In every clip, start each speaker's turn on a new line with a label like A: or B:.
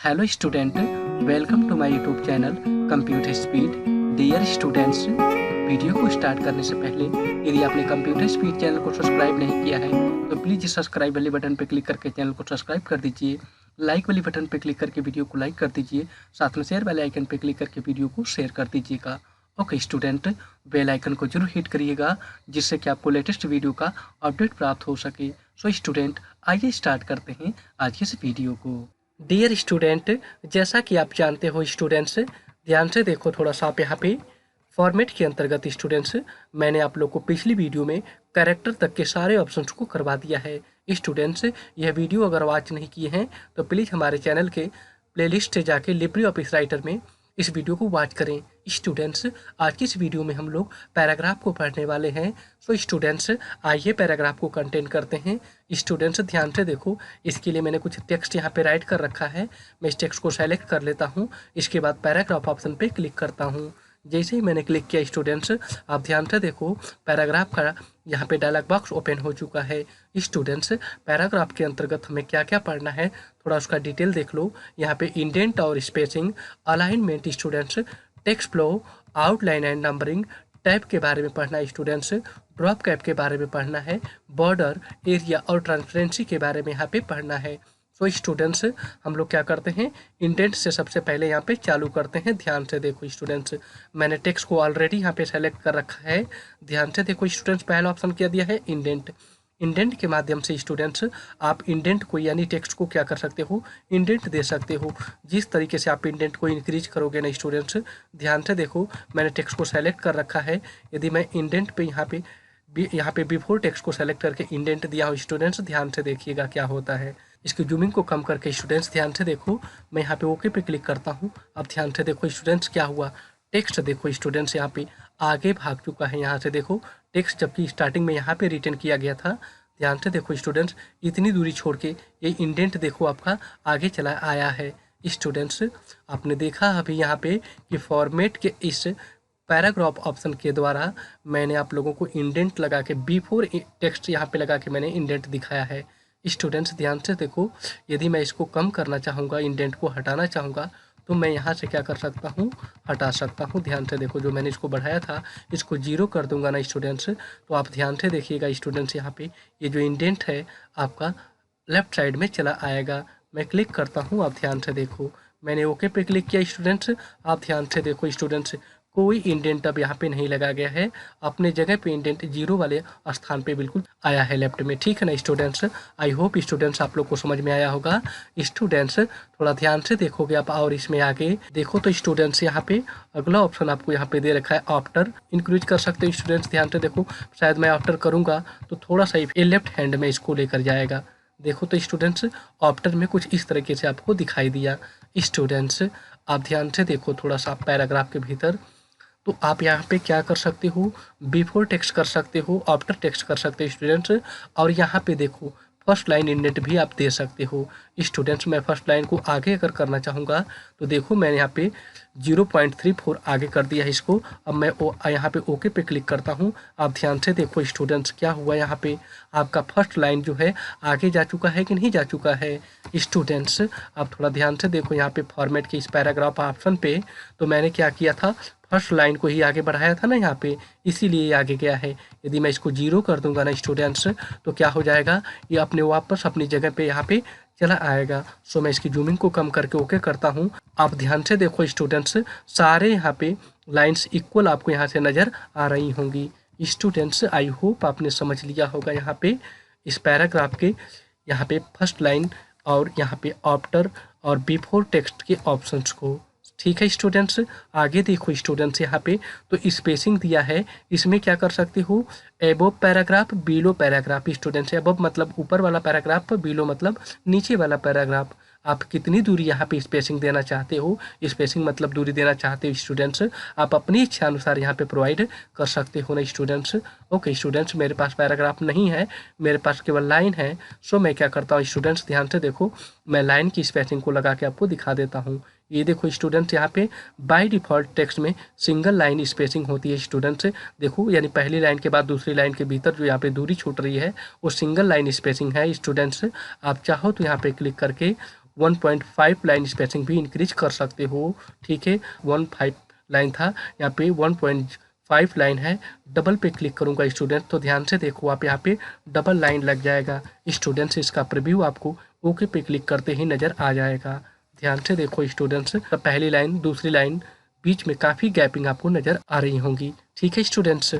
A: Hello student, welcome to my YouTube channel computer speed. Dear students, video को start करने से पहले यदि आपने कंप्यूटर स्पीड चैनल को सब्सक्राइब नहीं किया है तो प्लीज़ सब्सक्राइब वाले बटन पर क्लिक करके चैनल को सब्सक्राइब कर दीजिए। लाइक वाली बटन पर क्लिक करके वीडियो को लाइक कर दीजिए। साथ में शेयर वाले आइकन पर क्लिक करके वीडियो को शेयर कर दीजिएगा। ओके स्टूडेंट, बेल आइकन को जरूर हिट करिएगा जिससे कि आपको लेटेस्ट वीडियो का अपडेट प्राप्त हो सके। सो स्टूडेंट, आइए स्टार्ट करते हैं आज के इस वीडियो को। डियर स्टूडेंट, जैसा कि आप जानते हो स्टूडेंट्स, ध्यान से देखो थोड़ा सा आप यहाँ पे फॉर्मेट के अंतर्गत स्टूडेंट्स, मैंने आप लोग को पिछली वीडियो में कैरेक्टर तक के सारे ऑप्शंस को करवा दिया है। स्टूडेंट्स, यह वीडियो अगर वॉच नहीं किए हैं तो प्लीज़ हमारे चैनल के प्लेलिस्ट से जाके लिब्रे ऑफिस राइटर में इस वीडियो को वॉच करें। स्टूडेंट्स, आज की इस वीडियो में हम लोग पैराग्राफ को पढ़ने वाले हैं। सो स्टूडेंट्स, आइए पैराग्राफ को कंटेंट करते हैं। स्टूडेंट्स, ध्यान से देखो, इसके लिए मैंने कुछ टेक्स्ट यहाँ पे राइट कर रखा है। मैं इस टेक्स्ट को सेलेक्ट कर लेता हूँ। इसके बाद पैराग्राफ ऑप्शन पे क्लिक करता हूँ। जैसे ही मैंने क्लिक किया स्टूडेंट्स, आप ध्यान से देखो पैराग्राफ का यहाँ पे डायलॉग बॉक्स ओपन हो चुका है। स्टूडेंट्स, पैराग्राफ के अंतर्गत हमें क्या क्या पढ़ना है थोड़ा उसका डिटेल देख लो। यहाँ पे इंडेंट और spacing, alignment students, text flow, outline and numbering, tab के बारे में पढ़ना है स्टूडेंट्स, ड्रॉप कैप के बारे में पढ़ना है, बॉर्डर, एरिया और ट्रांसपेरेंसी के बारे में यहाँ पे पढ़ना है। तो स्टूडेंट्स, हम लोग क्या करते हैं, इंडेंट से सबसे पहले यहाँ पे चालू करते हैं। ध्यान से देखो स्टूडेंट्स, मैंने टेक्स्ट को ऑलरेडी यहाँ पे सेलेक्ट कर रखा है। ध्यान से देखो स्टूडेंट्स, पहला ऑप्शन क्या दिया है, इंडेंट। इंडेंट के माध्यम से स्टूडेंट्स आप इंडेंट को यानी टेक्स्ट को क्या कर सकते हो, इंडेंट दे सकते हो। जिस तरीके से आप इंडेंट को इंक्रीज करोगे ना स्टूडेंट्स, ध्यान से देखो मैंने टेक्स्ट को सेलेक्ट कर रखा है। यदि मैं इंडेंट पे यहाँ पे बिफोर टेक्स्ट को सेलेक्ट करके इंडेंट दिया हूँ स्टूडेंट्स, ध्यान से देखिएगा क्या होता है। इसकी जूमिंग को कम करके स्टूडेंट्स ध्यान से देखो, मैं यहाँ पे ओके पे क्लिक करता हूँ। अब ध्यान से देखो स्टूडेंट्स क्या हुआ, टेक्स्ट देखो स्टूडेंट्स यहाँ पे आगे भाग चुका है। यहाँ से देखो टेक्स्ट जबकि स्टार्टिंग में यहाँ पे रिटर्न किया गया था। ध्यान से देखो स्टूडेंट्स, इतनी दूरी छोड़ के ये इंडेंट देखो आपका आगे चला आया है। स्टूडेंट्स, आपने देखा अभी यहाँ पे कि फॉर्मेट के इस पैराग्राफ ऑप्शन के द्वारा मैंने आप लोगों को इंडेंट लगा के बिफोर टेक्स्ट यहाँ पे लगा के मैंने इंडेंट दिखाया है। स्टूडेंट्स, ध्यान से देखो, यदि मैं इसको कम करना चाहूँगा, इंडेंट को हटाना चाहूँगा तो मैं यहाँ से क्या कर सकता हूँ, हटा सकता हूँ। ध्यान से देखो, जो मैंने इसको बढ़ाया था इसको 0 कर दूंगा ना स्टूडेंट्स, तो आप ध्यान से देखिएगा स्टूडेंट्स, यहाँ पे ये जो इंडेंट है आपका लेफ्ट साइड में चला आएगा। मैं क्लिक करता हूँ, आप ध्यान से देखो, मैंने ओके पे क्लिक किया स्टूडेंट्स। आप ध्यान से देखो स्टूडेंट्स, कोई इंडेंट अब यहाँ पे नहीं लगा गया है, अपने जगह पे इंडेंट 0 वाले स्थान पे बिल्कुल आया है लेफ्ट में। ठीक है ना स्टूडेंट्स, आई होप स्टूडेंट्स आप लोग को समझ में आया होगा। स्टूडेंट्स, थोड़ा ध्यान से देखोगे आप और इसमें आगे देखो तो स्टूडेंट्स यहाँ पे अगला ऑप्शन आपको यहाँ पे दे रखा है, आफ्टर इंक्रीज कर सकते हो स्टूडेंट्स। ध्यान से देखो, शायद मैं आफ्टर करूँगा तो थोड़ा सा ये लेफ्ट हैंड में इसको लेकर जाएगा। देखो तो स्टूडेंट्स, आफ्टर में कुछ इस तरीके से आपको दिखाई दिया। स्टूडेंट्स, आप ध्यान से देखो थोड़ा सा पैराग्राफ के भीतर, तो आप यहाँ पे क्या कर सकते हो, बिफोर टेक्स्ट कर सकते हो, आफ्टर टेक्स्ट कर सकते हो स्टूडेंट्स। और यहाँ पे देखो फर्स्ट लाइन इंडेंट भी आप दे सकते हो स्टूडेंट्स। मैं फर्स्ट लाइन को आगे अगर करना चाहूँगा तो देखो मैंने यहाँ पे 0.34 आगे कर दिया है इसको। अब मैं यहाँ पे ओके पे क्लिक करता हूँ। आप ध्यान से देखो स्टूडेंट्स क्या हुआ, यहाँ पे आपका फर्स्ट लाइन जो है आगे जा चुका है कि नहीं जा चुका है। स्टूडेंट्स, आप थोड़ा ध्यान से देखो यहाँ पे फॉर्मेट के इस पैराग्राफ ऑप्शन पे, तो मैंने क्या किया था, फर्स्ट लाइन को ही आगे बढ़ाया था ना यहाँ पे, इसीलिए ये आगे गया है। यदि मैं इसको 0 कर दूंगा ना स्टूडेंट्स तो क्या हो जाएगा, ये अपने वापस अपनी जगह पे यहाँ पे चला आएगा। सो मैं इसकी जूमिंग को कम करके ओके करता हूँ। आप ध्यान से देखो स्टूडेंट्स, सारे यहाँ पे लाइन्स इक्वल आपको यहाँ से नज़र आ रही होंगी। स्टूडेंट्स, आई होप आपने समझ लिया होगा यहाँ पे इस पैराग्राफ के यहाँ पे फर्स्ट लाइन और यहाँ पे आफ्टर और बिफोर टेक्स्ट के ऑप्शंस को। ठीक है स्टूडेंट्स, आगे देखो स्टूडेंट्स, यहाँ पे तो स्पेसिंग दिया है, इसमें क्या कर सकते हो, above paragraph, below paragraph. Students, above मतलब ऊपर वाला पैराग्राफ, बिलो मतलब नीचे वाला पैराग्राफ। आप कितनी दूरी यहाँ पे स्पेसिंग देना चाहते हो, स्पेसिंग मतलब दूरी देना चाहते हो स्टूडेंट्स, आप अपनी इच्छा अनुसार यहाँ पे प्रोवाइड कर सकते हो ना स्टूडेंट्स। ओके स्टूडेंट्स, मेरे पास पैराग्राफ नहीं है, मेरे पास केवल लाइन है। सो मैं क्या करता हूँ स्टूडेंट्स, ध्यान से देखो, मैं लाइन की स्पेसिंग को लगा के आपको दिखा देता हूँ। ये देखो स्टूडेंट्स, यहाँ पे बाय डिफ़ॉल्ट टेक्स्ट में सिंगल लाइन स्पेसिंग होती है स्टूडेंट्स। देखो, यानी पहली लाइन के बाद दूसरी लाइन के भीतर जो यहाँ पे दूरी छूट रही है वो सिंगल लाइन स्पेसिंग है स्टूडेंट्स। आप चाहो तो यहाँ पे क्लिक करके 1.5 लाइन स्पेसिंग भी इंक्रीज कर सकते हो। ठीक है, 1.5 लाइन था, यहाँ पे 1.5 लाइन है। डबल पे क्लिक करूँगा स्टूडेंट, तो ध्यान से देखो आप यहाँ पे डबल लाइन लग जाएगा। स्टूडेंट्स इसका प्रीव्यू आपको ओके पे क्लिक करते ही नज़र आ जाएगा। ध्यान से देखो स्टूडेंट्स, पहली लाइन दूसरी लाइन बीच में काफ़ी गैपिंग आपको नज़र आ रही होंगी। ठीक है स्टूडेंट्स।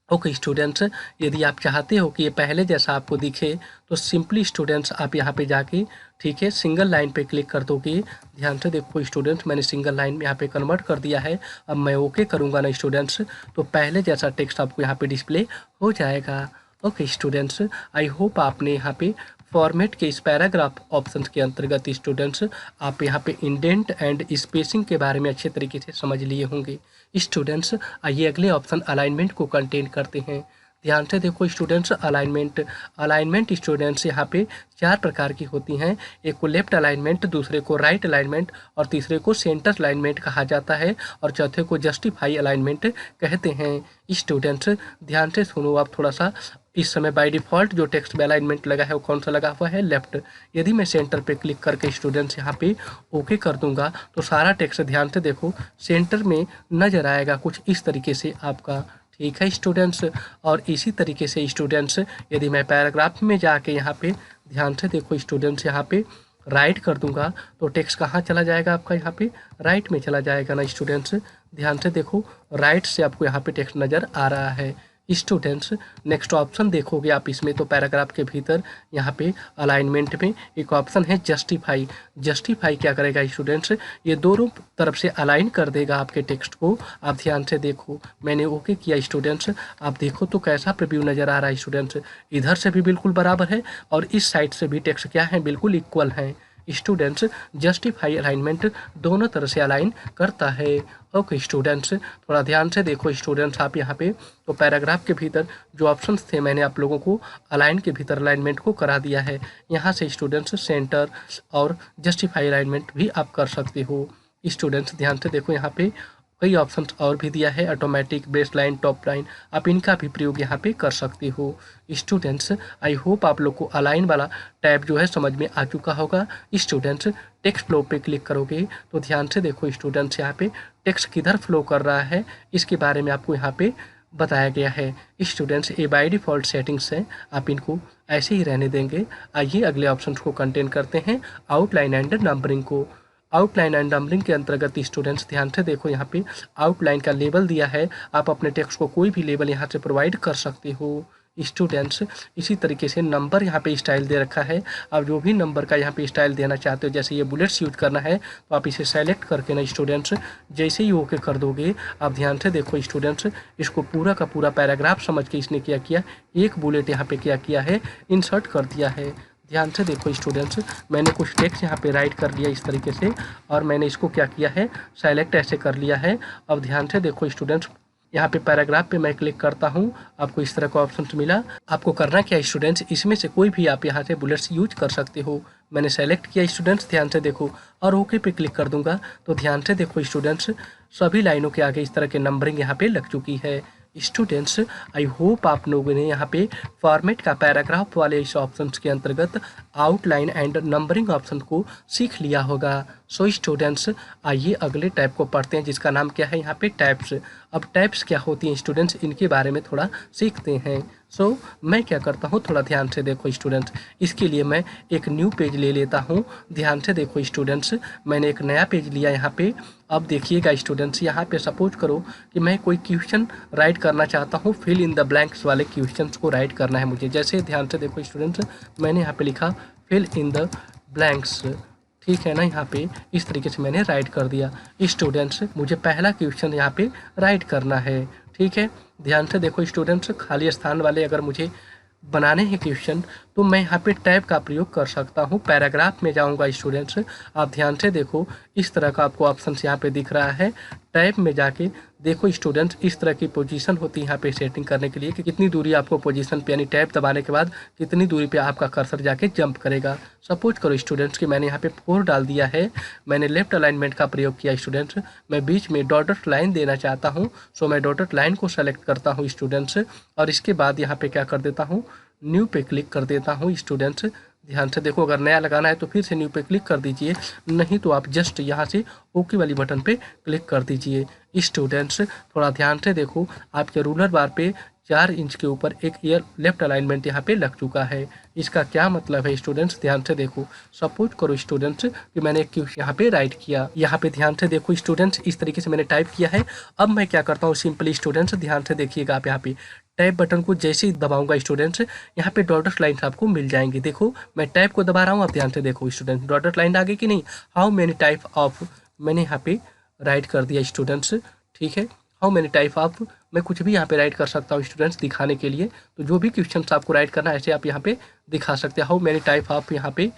A: ओके स्टूडेंट्स, यदि आप चाहते हो कि ये पहले जैसा आपको दिखे तो सिंपली स्टूडेंट्स आप यहाँ पे जाके, ठीक है, सिंगल लाइन पे क्लिक कर दोगे। ध्यान से देखो स्टूडेंट्स, मैंने सिंगल लाइन में यहाँ पे कन्वर्ट कर दिया है। अब मैं ओके करूँगा ना स्टूडेंट्स, तो पहले जैसा टेक्स्ट आपको यहाँ पे डिस्प्ले हो जाएगा। ओके स्टूडेंट्स, आई होप आपने यहाँ पे फॉर्मेट के इस पैराग्राफ ऑप्शन के अंतर्गत स्टूडेंट्स आप यहाँ पे इंडेंट एंड स्पेसिंग के बारे में अच्छे तरीके से समझ लिए होंगे। स्टूडेंट्स, आइए अगले ऑप्शन अलाइनमेंट को कंटेन करते हैं। ध्यान से देखो स्टूडेंट्स, अलाइनमेंट स्टूडेंट्स यहाँ पे 4 प्रकार की होती हैं। एक को लेफ्ट अलाइनमेंट, दूसरे को राइट अलाइनमेंट और तीसरे को सेंटर अलाइनमेंट कहा जाता है और चौथे को जस्टिफाई अलाइनमेंट कहते हैं। स्टूडेंट्स ध्यान से सुनो आप थोड़ा सा। इस समय बाय डिफ़ॉल्ट जो टेक्स्ट में अलाइनमेंट लगा है वो कौन सा लगा हुआ है? लेफ्ट। यदि मैं सेंटर पे क्लिक करके स्टूडेंट्स यहाँ पे ओके कर दूंगा तो सारा टेक्स्ट ध्यान से देखो सेंटर में नजर आएगा कुछ इस तरीके से आपका। ठीक है स्टूडेंट्स, और इसी तरीके से स्टूडेंट्स यदि मैं पैराग्राफ में जाके यहाँ पे ध्यान से देखो स्टूडेंट्स यहाँ पे राइट कर दूंगा तो टेक्स्ट कहाँ चला जाएगा आपका? यहाँ पे राइट में चला जाएगा ना स्टूडेंट्स। ध्यान से देखो राइट से आपको यहाँ पे टेक्स्ट नज़र आ रहा है। स्टूडेंट्स नेक्स्ट ऑप्शन देखोगे आप इसमें तो पैराग्राफ के भीतर यहाँ पे अलाइनमेंट में एक ऑप्शन है जस्टिफाई। जस्टिफाई क्या करेगा स्टूडेंट्स? ये दोनों तरफ से अलाइन कर देगा आपके टेक्स्ट को। आप ध्यान से देखो, मैंने ओके किया स्टूडेंट्स, आप देखो तो कैसा प्रीव्यू नज़र आ रहा है स्टूडेंट्स। इधर से भी बिल्कुल बराबर है और इस साइड से भी टेक्स्ट क्या है? बिल्कुल इक्वल है। स्टूडेंट्स जस्टिफाई अलाइनमेंट दोनों तरह से अलाइन करता है। ओके स्टूडेंट्स, थोड़ा ध्यान से देखो स्टूडेंट्स आप यहाँ पे तो पैराग्राफ के भीतर जो ऑप्शंस थे मैंने आप लोगों को अलाइन के भीतर अलाइनमेंट को करा दिया है। यहाँ से स्टूडेंट्स सेंटर और जस्टिफाई अलाइनमेंट भी आप कर सकते हो। स्टूडेंट्स ध्यान से देखो यहाँ पे कई ऑप्शंस और भी दिया है, automatic, base line, top line, आप इनका भी प्रयोग यहाँ पे कर सकते हो। स्टूडेंट्स आई होप आप लोग को अलाइन वाला टैब जो है समझ में आ चुका होगा। स्टूडेंट्स टेक्स्ट फ्लो पे क्लिक करोगे तो ध्यान से देखो स्टूडेंट्स यहाँ पे टेक्स्ट किधर फ्लो कर रहा है इसके बारे में आपको यहाँ पे बताया गया है। स्टूडेंट्स ये बाय डिफ़ॉल्ट सेटिंग्स हैं, आप इनको ऐसे ही रहने देंगे। आइए अगले ऑप्शन को कंटेन करते हैं, आउटलाइन एंड नंबरिंग को। आउटलाइन एंड नंबरिंग के अंतर्गत स्टूडेंट्स ध्यान से देखो यहाँ पे आउटलाइन का लेबल दिया है, आप अपने टेक्स्ट को कोई भी लेबल यहाँ से प्रोवाइड कर सकते हो। स्टूडेंट्स इसी तरीके से नंबर यहाँ पे स्टाइल दे रखा है, आप जो भी नंबर का यहाँ पे स्टाइल देना चाहते हो, जैसे ये बुलेट्स यूज करना है तो आप इसे सेलेक्ट करके ना स्टूडेंट्स जैसे ही ओके कर दोगे, आप ध्यान से देखो स्टूडेंट्स इसको पूरा का पूरा पैराग्राफ समझ के इसने क्या किया, एक बुलेट यहाँ पे क्या किया है, इंसर्ट कर दिया है। ध्यान से देखो स्टूडेंट्स मैंने कुछ टेक्स्ट यहाँ पे राइट कर लिया इस तरीके से और मैंने इसको क्या किया है, सेलेक्ट ऐसे कर लिया है। अब ध्यान से देखो स्टूडेंट्स यहाँ पे पैराग्राफ पे मैं क्लिक करता हूँ, आपको इस तरह का ऑप्शन मिला। आपको करना क्या स्टूडेंट्स, इसमें से कोई भी आप यहाँ से बुलेट्स यूज कर सकते हो। मैंने सेलेक्ट किया स्टूडेंट्स, ध्यान से देखो, और ओके पे क्लिक कर दूंगा तो ध्यान से देखो स्टूडेंट्स सभी लाइनों के आगे इस तरह के नंबरिंग यहाँ पे लग चुकी है। स्टूडेंट्स आई होप आप लोगों ने यहाँ पे फॉर्मेट का पैराग्राफ वाले इस ऑप्शन के अंतर्गत आउटलाइन एंड नंबरिंग ऑप्शन को सीख लिया होगा। सो स्टूडेंट्स आइए अगले टैब को पढ़ते हैं जिसका नाम क्या है यहाँ पे टैब्स। अब टैब्स क्या होती हैं स्टूडेंट्स, इनके बारे में थोड़ा सीखते हैं। सो मैं क्या करता हूँ, थोड़ा ध्यान से देखो स्टूडेंट्स, इसके लिए मैं एक न्यू पेज ले लेता हूँ। ध्यान से देखो स्टूडेंट्स मैंने एक नया पेज लिया यहाँ पे। अब देखिएगा स्टूडेंट्स यहाँ पे सपोज करो कि मैं कोई क्वेश्चन राइट करना चाहता हूँ, फिल इन द ब्लैंक्स वाले क्वेश्चंस को राइट करना है मुझे। जैसे ध्यान से देखो स्टूडेंट्स मैंने यहाँ पे लिखा फिल इन द ब्लैंक्स, ठीक है ना, यहाँ पे इस तरीके से मैंने राइट कर दिया। स्टूडेंट्स मुझे पहला क्वेश्चन यहाँ पे राइट करना है, ठीक है। ध्यान से देखो स्टूडेंट्स खाली स्थान वाले अगर मुझे बनाने हैं क्वेश्चन तो मैं यहाँ पे टैब का प्रयोग कर सकता हूँ। पैराग्राफ में जाऊँगा स्टूडेंट्स, आप ध्यान से देखो इस तरह का आपको ऑप्शन यहाँ पे दिख रहा है। टैब में जाके देखो स्टूडेंट्स इस तरह की पोजीशन होती है यहाँ पे सेटिंग करने के लिए कि कितनी दूरी आपको पोजीशन पे यानी टैब दबाने के बाद कितनी दूरी पे आपका कर्सर जाके जंप करेगा। सपोज करो स्टूडेंट्स कि मैंने यहाँ पे 4 डाल दिया है, मैंने लेफ्ट अलाइनमेंट का प्रयोग किया स्टूडेंट्स, मैं बीच में डॉटेड लाइन देना चाहता हूँ। सो मैं डॉटेड लाइन को सेलेक्ट करता हूँ स्टूडेंट्स और इसके बाद यहाँ पे क्या कर देता हूँ, न्यू पे क्लिक कर देता हूँ स्टूडेंट्स। ध्यान से देखो, अगर नया लगाना है तो फिर से न्यू पे क्लिक कर दीजिए, नहीं तो आप जस्ट यहाँ से ओके वाली बटन पे क्लिक कर दीजिए। स्टूडेंट्स थोड़ा ध्यान से देखो, आपके रूलर बार पे 4 इंच के ऊपर एक ईयर लेफ्ट अलाइनमेंट यहाँ पे लग चुका है। इसका क्या मतलब है स्टूडेंट्स, ध्यान से देखो। सपोज करो स्टूडेंट्स कि मैंने एक क्वेश्चन यहाँ पे राइट किया, यहाँ पे ध्यान से देखो स्टूडेंट्स, इस तरीके से मैंने टाइप किया है। अब मैं क्या करता हूँ सिंपली स्टूडेंट्स, ध्यान से देखिएगा, आप यहाँ पे टैब बटन को जैसे ही दबाऊंगा स्टूडेंट्स, यहाँ पे डॉटेड लाइन आपको मिल जाएंगी। देखो मैं टैब को दबा रहा हूँ, आप ध्यान से देखो स्टूडेंट्स, डॉटेड लाइन आ गई कि नहीं। हाउ मेनी टाइप ऑफ, मैंने यहाँ पे राइट कर दिया स्टूडेंट्स, ठीक है। हाउ मेनी टाइप ऑफ, मैं कुछ भी यहाँ पे राइट कर सकता हूँ स्टूडेंट्स दिखाने के लिए। तो जो भी क्वेश्चन आपको राइट करना है ऐसे आप यहाँ पे दिखा सकते हैं। हाउ मेनी टाइप ऑफ, यहाँ पे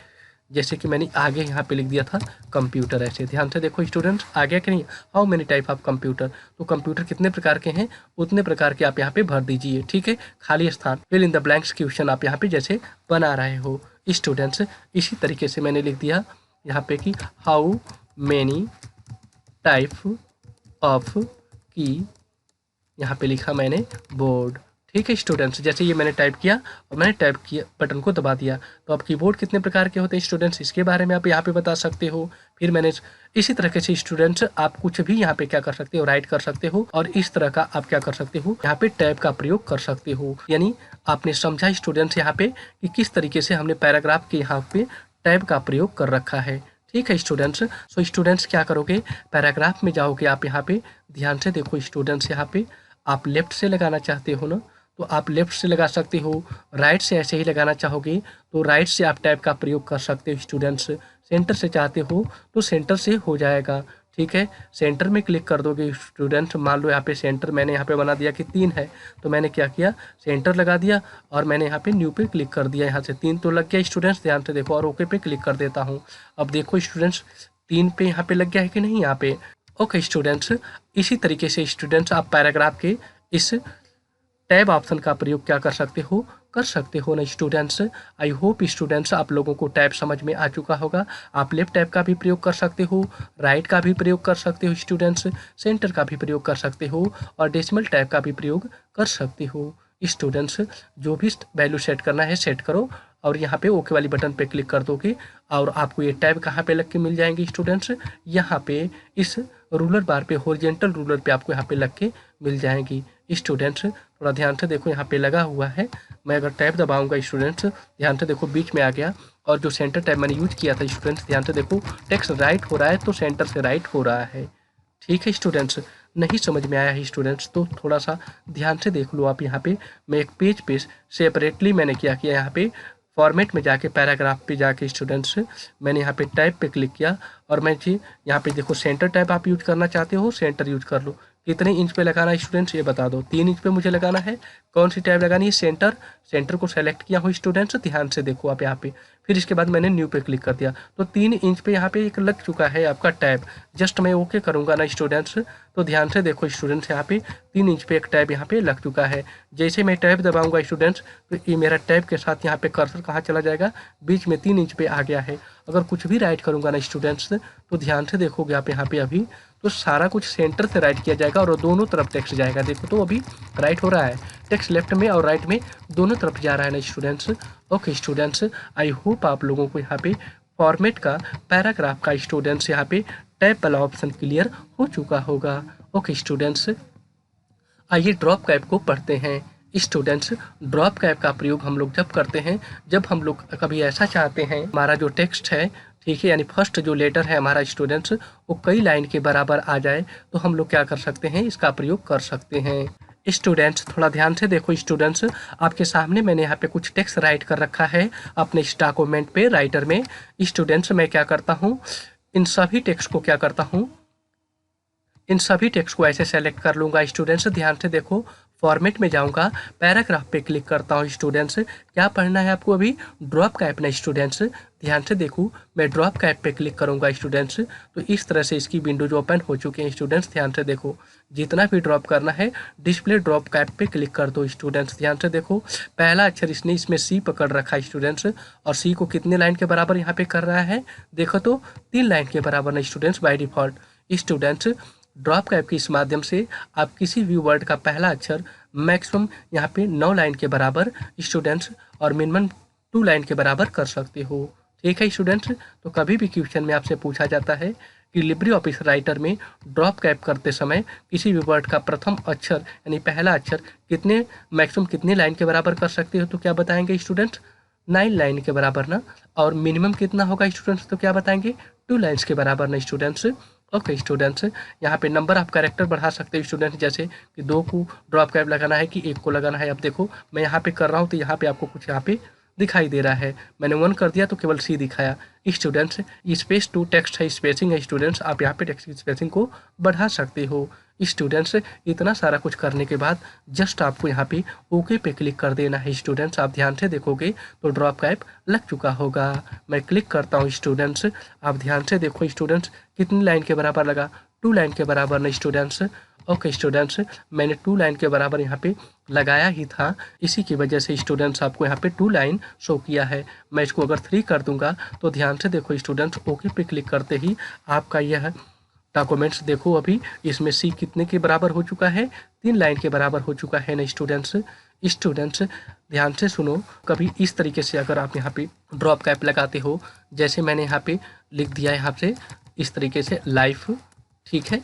A: जैसे कि मैंने आगे यहाँ पे लिख दिया था कंप्यूटर, ऐसे ध्यान से देखो स्टूडेंट्स, आ गया कि नहीं। How many type of computer, तो कंप्यूटर कितने प्रकार के हैं उतने प्रकार के आप यहाँ पे भर दीजिए, ठीक है। खाली स्थान fill in the blanks question आप यहाँ पे जैसे बना रहे हो स्टूडेंट्स। इसी तरीके से मैंने लिख दिया यहाँ पे कि हाउ मेनी टाइप ऑफ की, यहाँ पे लिखा मैंने बोर्ड, ठीक है स्टूडेंट्स। जैसे ये मैंने टाइप किया और मैंने टाइप किया बटन को दबा दिया, तो अब कीबोर्ड कितने प्रकार के होते हैं स्टूडेंट्स, इसके बारे में आप यहाँ पे बता सकते हो। फिर मैंने इसी तरीके से स्टूडेंट्स आप कुछ भी यहाँ पे क्या कर सकते हो, राइट कर सकते हो, और इस तरह का आप क्या कर सकते हो, यहाँ पे टैब का प्रयोग कर सकते हो। यानी आपने समझा स्टूडेंट्स यहाँ पे कि किस तरीके से हमने पैराग्राफ के यहाँ पे टैब का प्रयोग कर रखा है, ठीक है स्टूडेंट्स। सो स्टूडेंट्स क्या करोगे, पैराग्राफ में जाओगे आप यहाँ पे, ध्यान से देखो स्टूडेंट्स, यहाँ पे आप लेफ्ट से लगाना चाहते हो ना, तो आप लेफ्ट से लगा सकते हो। राइट से ऐसे ही लगाना चाहोगे तो राइट से आप टैब का प्रयोग कर सकते हो स्टूडेंट्स। सेंटर से चाहते हो तो सेंटर से हो जाएगा, ठीक है। सेंटर में क्लिक कर दोगे स्टूडेंट्स, मान लो यहाँ पे सेंटर मैंने यहाँ पे बना दिया कि 3 है, तो मैंने क्या किया, सेंटर लगा दिया और मैंने यहाँ पे न्यू पे क्लिक कर दिया। यहाँ से 3 तो लग गया स्टूडेंट्स, ध्यान से देखो, और ओके पे क्लिक कर देता हूँ। अब देखो स्टूडेंट्स 3 पे यहाँ पे लग गया है कि नहीं यहाँ पे। ओके स्टूडेंट्स, इसी तरीके से स्टूडेंट्स आप पैराग्राफ के इस टैब ऑप्शन का प्रयोग क्या कर सकते हो ना स्टूडेंट्स। आई होप स्टूडेंट्स आप लोगों को टैब समझ में आ चुका होगा। आप लेफ्ट टैब का भी प्रयोग कर सकते हो, राइट का भी प्रयोग कर सकते हो स्टूडेंट्स, सेंटर का भी प्रयोग कर सकते हो और डेसिमल टैब का भी प्रयोग कर सकते हो स्टूडेंट्स। जो भी वैल्यू सेट करना है सेट करो और यहाँ पे ओके वाली बटन पे क्लिक कर दोगे और आपको ये टैब कहाँ पे लग के मिल जाएंगे स्टूडेंट्स, यहाँ पे इस रूलर बार पे, हॉरिजॉन्टल रूलर पे आपको यहाँ पे लग के मिल जाएंगी स्टूडेंट्स। थोड़ा ध्यान से देखो, यहाँ पे लगा हुआ है। मैं अगर टैब दबाऊंगा स्टूडेंट्स, ध्यान से देखो बीच में आ गया, और जो सेंटर टैब मैंने यूज किया था स्टूडेंट्स, ध्यान से देखो टेक्स्ट राइट हो रहा है तो सेंटर से राइट हो रहा है, ठीक है स्टूडेंट्स। नहीं समझ में आया है स्टूडेंट्स तो थोड़ा सा ध्यान से देख लो आप। यहाँ पे मैं एक पेज पे सेपरेटली मैंने क्या किया, यहाँ पे फॉर्मेट में जाके पैराग्राफ पे जाके स्टूडेंट्स मैंने यहाँ पे टैब पे क्लिक किया और मैं जी यहाँ पे देखो सेंटर टैब आप यूज करना चाहते हो सेंटर यूज कर लो। कितने इंच पे लगाना है स्टूडेंट्स ये बता दो, 3 इंच पे मुझे लगाना है। कौन सी टैब लगानी है, सेंटर। सेंटर को सेलेक्ट किया हो स्टूडेंट्स, ध्यान से देखो आप यहाँ पे। फिर इसके बाद मैंने न्यू पे क्लिक कर दिया तो 3 इंच पे यहाँ पे एक लग चुका है आपका टैब। जस्ट मैं ओके करूँगा ना स्टूडेंट्स, तो ध्यान से देखो स्टूडेंट्स यहाँ पे 3 इंच पे एक टैब यहाँ पे लग चुका है। जैसे मैं टैब दबाऊंगा स्टूडेंट्स तो ये मेरा टैब के साथ यहाँ पे कर्सर कहाँ चला जाएगा, बीच में 3 इंच पे आ गया है। अगर कुछ भी राइट करूँगा ना स्टूडेंट्स तो ध्यान से देखोगे आप यहाँ पे अभी तो सारा कुछ सेंटर से राइट किया जाएगा और दोनों तरफ टेक्स्ट जाएगा। देखो तो अभी राइट हो रहा है, टेक्स्ट लेफ्ट में और राइट में दोनों तरफ जा रहा है ना students. Okay students, I hope आप लोगों को यहाँ पे फॉर्मेट का, पैराग्राफ का स्टूडेंट्स यहाँ पे टैब वाला ऑप्शन क्लियर हो चुका होगा। ओके स्टूडेंट्स, आइए ड्रॉप कैप को पढ़ते हैं स्टूडेंट्स। ड्रॉप कैप का प्रयोग हम लोग जब करते हैं जब हम लोग कभी ऐसा चाहते हैं हमारा जो टेक्स्ट है, ठीक है, यानी फर्स्ट जो लेटर है हमारा स्टूडेंट्स वो कई लाइन के बराबर आ जाए तो हम लोग क्या कर सकते हैं, इसका प्रयोग कर सकते हैं। स्टूडेंट्स थोड़ा ध्यान से देखो स्टूडेंट्स, आपके सामने मैंने यहाँ पे कुछ टेक्स्ट राइट कर रखा है अपने इस डॉक्यूमेंट पे राइटर में। स्टूडेंट्स मैं क्या करता हूँ, इन सभी टेक्स्ट को क्या करता हूँ, इन सभी टेक्स्ट को ऐसे सेलेक्ट कर लूँगा स्टूडेंट्स। ध्यान से देखो, फॉर्मेट में जाऊँगा, पैराग्राफ पे क्लिक करता हूँ स्टूडेंट्स। क्या पढ़ना है आपको अभी, ड्रॉप कैप ना स्टूडेंट्स। ध्यान से देखो, मैं ड्रॉप कैप पे क्लिक करूँगा स्टूडेंट्स तो इस तरह से इसकी विंडोज ओपन हो चुके हैं स्टूडेंट्स। ध्यान से देखो, जितना भी ड्रॉप करना है डिस्प्ले ड्रॉप कैप पे क्लिक कर दो स्टूडेंट्स। ध्यान से देखो, पहला अक्षर इसने इसमें सी पकड़ रखा है स्टूडेंट्स, और सी को कितने लाइन के बराबर यहाँ पे कर रहा है, देखो तो 3 लाइन के बराबर ना students by default. Students drop cap के इस माध्यम से आप किसी भी वर्ड का पहला अक्षर मैक्सिमम यहाँ पे 9 लाइन के बराबर स्टूडेंट्स और मिनिमम 2 लाइन के बराबर कर सकते हो। ठीक है स्टूडेंट्स, तो कभी भी क्वेश्चन में आपसे पूछा जाता है कि लिब्रे ऑफिस राइटर में ड्रॉप कैप करते समय किसी भी वर्ड का प्रथम अक्षर यानी पहला अक्षर कितने मैक्सिमम कितने लाइन के बराबर कर सकते हो, तो क्या बताएंगे स्टूडेंट्स 9 लाइन के बराबर ना। और मिनिमम कितना होगा स्टूडेंट्स, तो क्या बताएंगे 2 लाइन्स के बराबर ना स्टूडेंट्स। ओके स्टूडेंट्स, यहाँ पे नंबर ऑफ कैरेक्टर बढ़ा सकते हो स्टूडेंट्स, जैसे कि 2 को ड्रॉप कैप लगाना है कि 1 को लगाना है। अब देखो मैं यहाँ पे कर रहा हूँ तो यहाँ पे आपको कुछ यहाँ पे दिखाई दे रहा है, मैंने 1 कर दिया तो केवल सी दिखाया। स्टूडेंट्स स्पेस टू टेक्स्ट है स्पेसिंग है स्टूडेंट्स, आप यहाँ पे टेक्स्ट की स्पेसिंग को बढ़ा सकते हो। स्टूडेंट्स इतना सारा कुछ करने के बाद जस्ट आपको यहाँ पे ओके पे क्लिक कर देना है स्टूडेंट्स। आप ध्यान से देखोगे तो ड्रॉप कैप लग चुका होगा। मैं क्लिक करता हूँ स्टूडेंट्स, आप ध्यान से देखो स्टूडेंट्स कितनी लाइन के बराबर लगा, 2 लाइन के बराबर ना स्टूडेंट्स। ओके स्टूडेंट्स, मैंने 2 लाइन के बराबर यहाँ पे लगाया ही था, इसी की वजह से स्टूडेंट्स आपको यहाँ पे 2 लाइन शो किया है। मैं इसको अगर 3 कर दूंगा तो ध्यान से देखो स्टूडेंट्स, ओके पे क्लिक करते ही आपका यह डॉक्यूमेंट्स देखो अभी इसमें सी कितने के बराबर हो चुका है, 3 लाइन के बराबर हो चुका है ना स्टूडेंट्स। स्टूडेंट्स ध्यान से सुनो, कभी इस तरीके से अगर आप यहाँ पे ड्रॉप कैप लगाते हो, जैसे मैंने यहाँ पे लिख दिया है यहाँ से इस तरीके से लाइफ, ठीक है,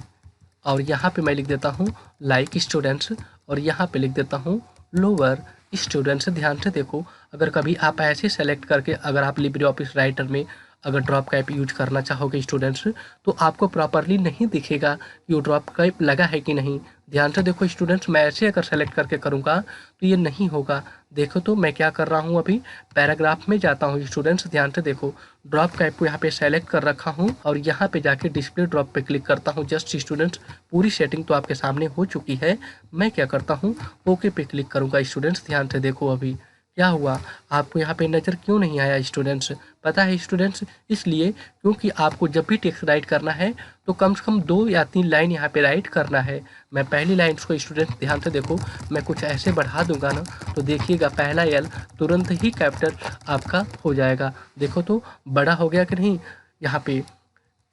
A: और यहाँ पे मैं लिख देता हूँ लाइक स्टूडेंट्स, और यहाँ पे लिख देता हूँ लोअर। स्टूडेंट्स ध्यान से देखो, अगर कभी आप ऐसे सेलेक्ट करके अगर आप लिब्रे ऑफिस राइटर में अगर ड्रॉप कैप यूज करना चाहोगे स्टूडेंट्स, तो आपको प्रॉपरली नहीं दिखेगा कि वो ड्रॉप कैप लगा है कि नहीं। ध्यान से देखो स्टूडेंट्स, मैं ऐसे अगर सेलेक्ट करके करूँगा तो ये नहीं होगा। देखो तो मैं क्या कर रहा हूँ, अभी पैराग्राफ में जाता हूँ स्टूडेंट्स, ध्यान से देखो ड्रॉप कैप को यहाँ पे सेलेक्ट कर रखा हूँ और यहाँ पे जाके डिस्प्ले ड्रॉप पे क्लिक करता हूँ। जस्ट स्टूडेंट्स पूरी सेटिंग तो आपके सामने हो चुकी है। मैं क्या करता हूँ, ओके पे क्लिक करूँगा स्टूडेंट्स। ध्यान से देखो अभी क्या हुआ, आपको यहाँ पे नज़र क्यों नहीं आया स्टूडेंट्स, पता है स्टूडेंट्स, इसलिए क्योंकि आपको जब भी टेक्स्ट राइट करना है तो कम से कम 2 या 3 लाइन यहाँ पे राइट करना है। मैं पहली लाइन को स्टूडेंट्स ध्यान से देखो, मैं कुछ ऐसे बढ़ा दूंगा ना तो देखिएगा पहला एल तुरंत ही कैपिटल आपका हो जाएगा। देखो तो बड़ा हो गया कि नहीं, यहाँ पे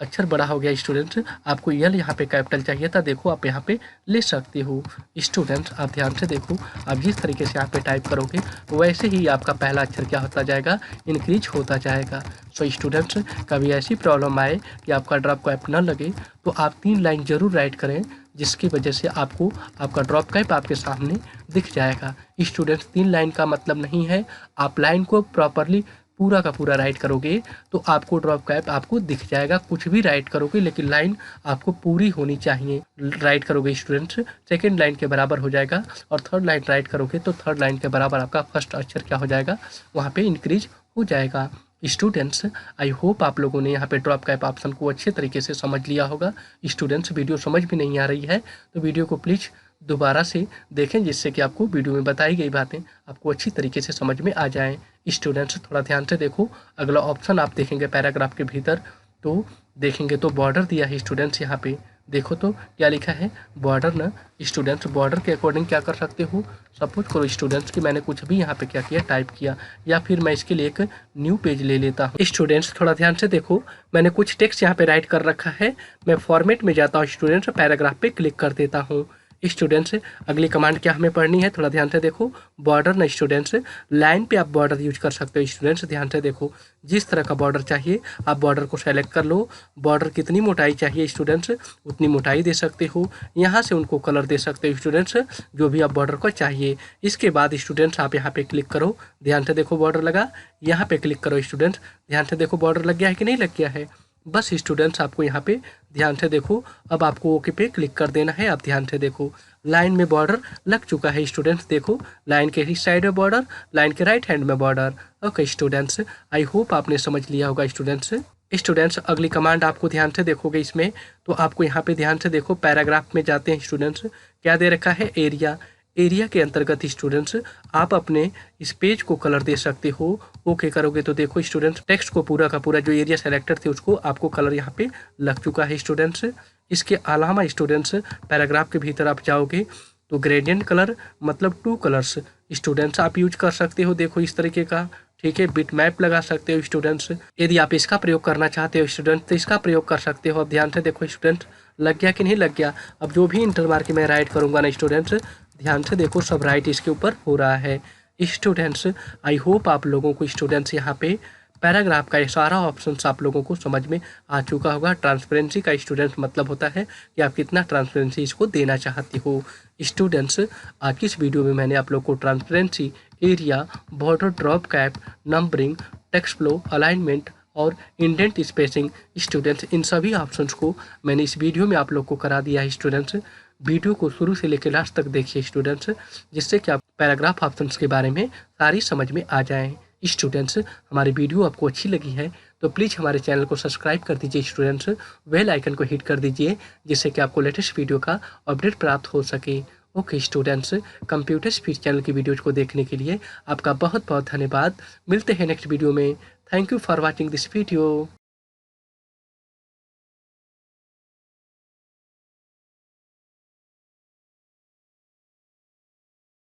A: अक्षर बड़ा हो गया स्टूडेंट्स। आपको यल यहाँ पे कैपिटल चाहिए था, देखो आप यहाँ पे ले सकते हो स्टूडेंट्स। आप ध्यान से देखो, आप जिस तरीके से यहाँ पे टाइप करोगे वैसे ही आपका पहला अक्षर क्या होता जाएगा, इंक्रीज होता जाएगा। सो स्टूडेंट्स कभी ऐसी प्रॉब्लम आए कि आपका ड्रॉप कैप न लगे तो आप 3 लाइन जरूर राइट करें, जिसकी वजह से आपको आपका ड्रॉप कैप आपके सामने दिख जाएगा। स्टूडेंट्स 3 लाइन का मतलब नहीं है आप लाइन को प्रॉपरली पूरा का पूरा राइट करोगे तो आपको ड्रॉप कैप आपको दिख जाएगा। कुछ भी राइट करोगे लेकिन लाइन आपको पूरी होनी चाहिए। राइट करोगे स्टूडेंट्स सेकेंड लाइन के बराबर हो जाएगा, और थर्ड लाइन राइट करोगे तो थर्ड लाइन के बराबर आपका फर्स्ट अक्षर क्या हो जाएगा, वहाँ पे इंक्रीज हो जाएगा। स्टूडेंट्स आई होप आप लोगों ने यहाँ पे ड्रॉप कैप ऑप्शन को अच्छे तरीके से समझ लिया होगा। स्टूडेंट्स वीडियो समझ भी नहीं आ रही है तो वीडियो को प्लीज़ दोबारा से देखें, जिससे कि आपको वीडियो में बताई गई बातें आपको अच्छी तरीके से समझ में आ जाएं। स्टूडेंट्स थोड़ा ध्यान से देखो, अगला ऑप्शन आप देखेंगे पैराग्राफ के भीतर तो देखेंगे तो बॉर्डर दिया है स्टूडेंट्स। यहाँ पे देखो तो क्या लिखा है, बॉर्डर ना स्टूडेंट्स। बॉर्डर के अकॉर्डिंग क्या कर सकते हो, सपोज करो स्टूडेंट्स कि मैंने कुछ भी यहाँ पे क्या किया, टाइप किया, या फिर मैं इसके लिए एक न्यू पेज ले लेता हूँ। स्टूडेंट्स थोड़ा ध्यान से देखो, मैंने कुछ टेक्स्ट यहाँ पे राइट कर रखा है, मैं फॉर्मेट में जाता हूँ स्टूडेंट्स, पैराग्राफ पे क्लिक कर देता हूँ। स्टूडेंट्स अगली कमांड क्या हमें पढ़नी है, थोड़ा ध्यान से देखो, बॉर्डर ना स्टूडेंट्स, लाइन पे आप बॉर्डर यूज कर सकते हो स्टूडेंट्स। ध्यान से देखो, जिस तरह का बॉर्डर चाहिए आप बॉर्डर को सेलेक्ट कर लो। बॉर्डर कितनी मोटाई चाहिए स्टूडेंट्स उतनी मोटाई दे सकते हो, यहाँ से उनको कलर दे सकते हो स्टूडेंट्स जो भी आप बॉर्डर को चाहिए। इसके बाद स्टूडेंट्स आप यहाँ पे क्लिक करो, ध्यान से देखो बॉर्डर लगा, यहाँ पे क्लिक करो स्टूडेंट्स, ध्यान से देखो बॉर्डर लग गया है कि नहीं लग गया है। बस स्टूडेंट्स आपको यहाँ पे ध्यान से देखो, अब आपको ओके पे क्लिक कर देना है। आप ध्यान से देखो लाइन में बॉर्डर लग चुका है स्टूडेंट्स, देखो लाइन के इस साइड में बॉर्डर, लाइन के राइट हैंड में border. Okay students I hope आपने समझ लिया होगा स्टूडेंट्स। स्टूडेंट्स अगली कमांड आपको ध्यान से देखोगे इसमें तो आपको यहाँ पे ध्यान से देखो, पैराग्राफ में जाते हैं स्टूडेंट्स, क्या दे रखा है, एरिया। एरिया के अंतर्गत स्टूडेंट्स आप अपने इस पेज को कलर दे सकते हो। ओके करोगे तो देखो स्टूडेंट्स टेक्स्ट को पूरा का पूरा जो एरिया सेलेक्टेड थे उसको आपको कलर यहाँ पे लग चुका है स्टूडेंट्स। इसके अलावा स्टूडेंट्स पैराग्राफ के भीतर आप जाओगे तो ग्रेडियंट कलर मतलब 2 कलर्स स्टूडेंट्स आप यूज कर सकते हो, देखो इस तरीके का, ठीक है। बिट मैप लगा सकते हो स्टूडेंट्स, यदि आप इसका प्रयोग करना चाहते हो स्टूडेंट्स तो इसका प्रयोग कर सकते हो। अब ध्यान से देखो स्टूडेंट्स लग गया कि नहीं लग गया। अब जो भी इंटर मार्क में राइट करूँगा ना स्टूडेंट्स, ध्यान से देखो सब राइट इसके ऊपर हो रहा है। स्टूडेंट्स, आई होप आप लोगों को स्टूडेंट्स यहाँ पे पैराग्राफ का ये सारा ऑप्शंस आप लोगों को समझ में आ चुका होगा। ट्रांसपेरेंसी का स्टूडेंट्स मतलब होता है कि आप कितना ट्रांसपेरेंसी इसको देना चाहते हो। स्टूडेंट्स, आज की इस वीडियो में मैंने आप लोग को transparency, area, border drop cap, numbering, text flow, alignment और इंडेंट स्पेसिंग स्टूडेंट्स, इन सभी ऑप्शंस को मैंने इस वीडियो में आप लोग को करा दिया है। स्टूडेंट्स, वीडियो को शुरू से लेकर लास्ट तक देखिए स्टूडेंट्स, जिससे कि आप पैराग्राफ ऑप्शंस के बारे में सारी समझ में आ जाएं। स्टूडेंट्स, हमारी वीडियो आपको अच्छी लगी है तो प्लीज़ हमारे चैनल को सब्सक्राइब कर दीजिए। स्टूडेंट्स, बेल आइकन को हिट कर दीजिए जिससे कि आपको लेटेस्ट वीडियो का अपडेट प्राप्त हो सके। Okay students, computer speed channel की वीडियोज को देखने के लिए आपका बहुत बहुत धन्यवाद। मिलते हैं नेक्स्ट वीडियो में। Thank you for watching this video.